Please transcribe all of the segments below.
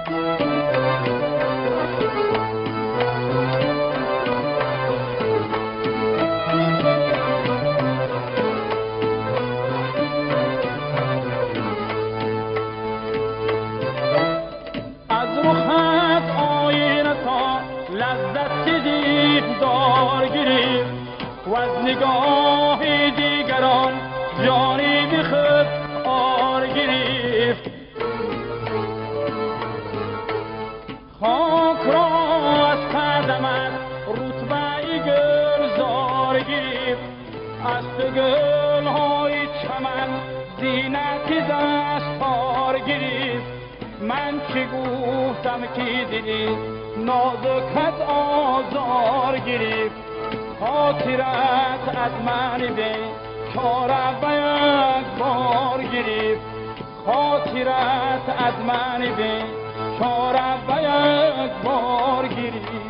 و از نگاه دیگران جانی بی خود آر گرفت. خاک را از قدمت رتبه گلزار گرفت. از تو گلهای چمن زینت دستار گرفت. من که گفتم که دیدی نازکت آزار گرفت. خاطرت از من به چاره به یک بار گرفت. خاطرت از من به چاره به یک بار گرفت.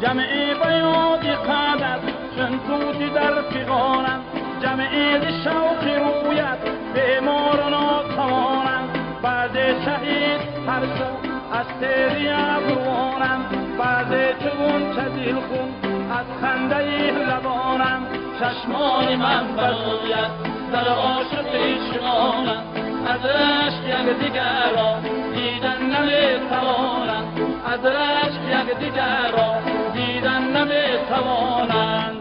جمعی بیادی قدر چون توتی در پیغانم. جمعی شوق رویت بیمار و ناتوانم. بعد شهید هر شب از تیری ابروانم. بعد چون چدیل خون از خنده لبانم. چشمان من برویت در عاشقی شمانم. از رشک یک دیگر را دیدن نمیتوانم. از رشک یک دیگر را دیدن نمیتوانند.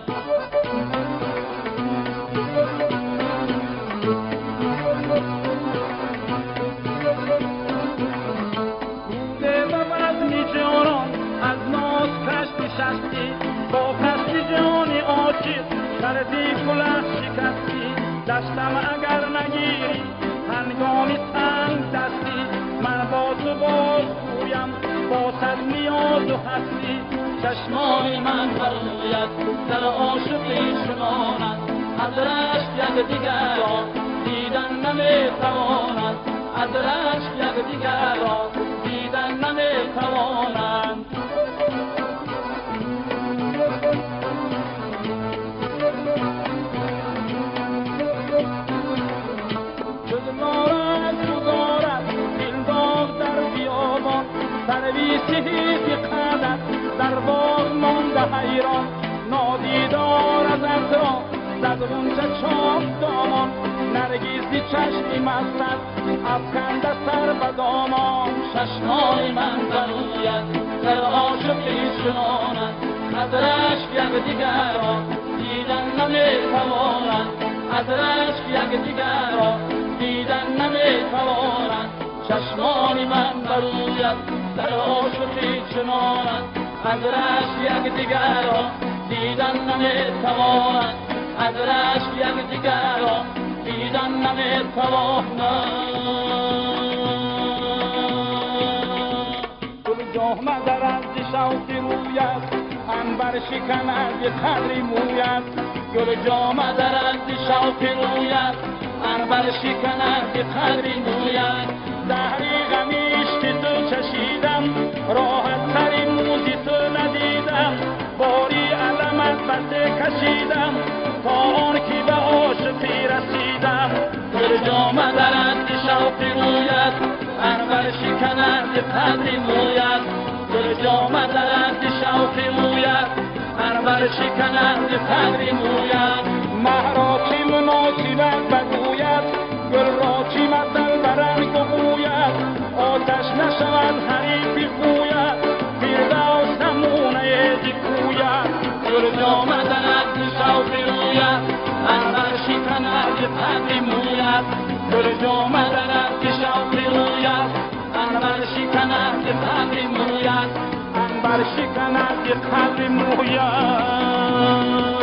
بوده و بزمی جانان از ناز کشتی شستی. با کشتی جانی عاشق کردی کلاه شکستی. دستم اگر نگیری هنگامی تنگ دستی. من با تو باز گویم با صد نیاز و هستی. چشمان من برویت در عاشقی شماند. از رشک یک دیگر را دیدن نمیتوانند. از رشک یک دیگر را دیدن نمیتوانند. جزمارد جزارد دلداغ در بیابان. سرویسی بی قدر در باغ مانده حیران. نادیدار از اطراف زد غنچه چاک دامان. نرگیزی چشمی مستد افکنده سر به دامان. چشمان من برویت در عاشقی شماند. از رشک یک دیگر را دیدن نمیتوانند. از رشک یک دیگر را دیدن نمیتوانند. چشمان من برویت در عاشقی شماند. از رشک یک دیگر را دیدن نمیتوانند. از رشک یک دیگر را دیدن نمیتوانند. گل جامه در از شوق رویت عنبر شکند قدری مویت. گل جامه در از شوق رویت عنبر شکند قدری مویت. زهری غمیش که تو چشیدم راحت ترین موزی تو ندیدم. باری علمت بسته کشیدم تا آن که به عاشقی رسیدم. گل جامه در از شوق رویت عنبر شکند قدری مویت. گل جامه در از شوق مویت عنبر شکند قدری مویت. مه را چی مناسبت بگوید گل را چی مثل برنگ بگوید. آتش نشود حریفی خوید فردوس نمونه کوید. گل جامه در از شوق رویت عنبر شکند قدری مویت. گل جامه در از شوق رویت عنبر شکند قدری مویت. عنبر شکند قدری مویت.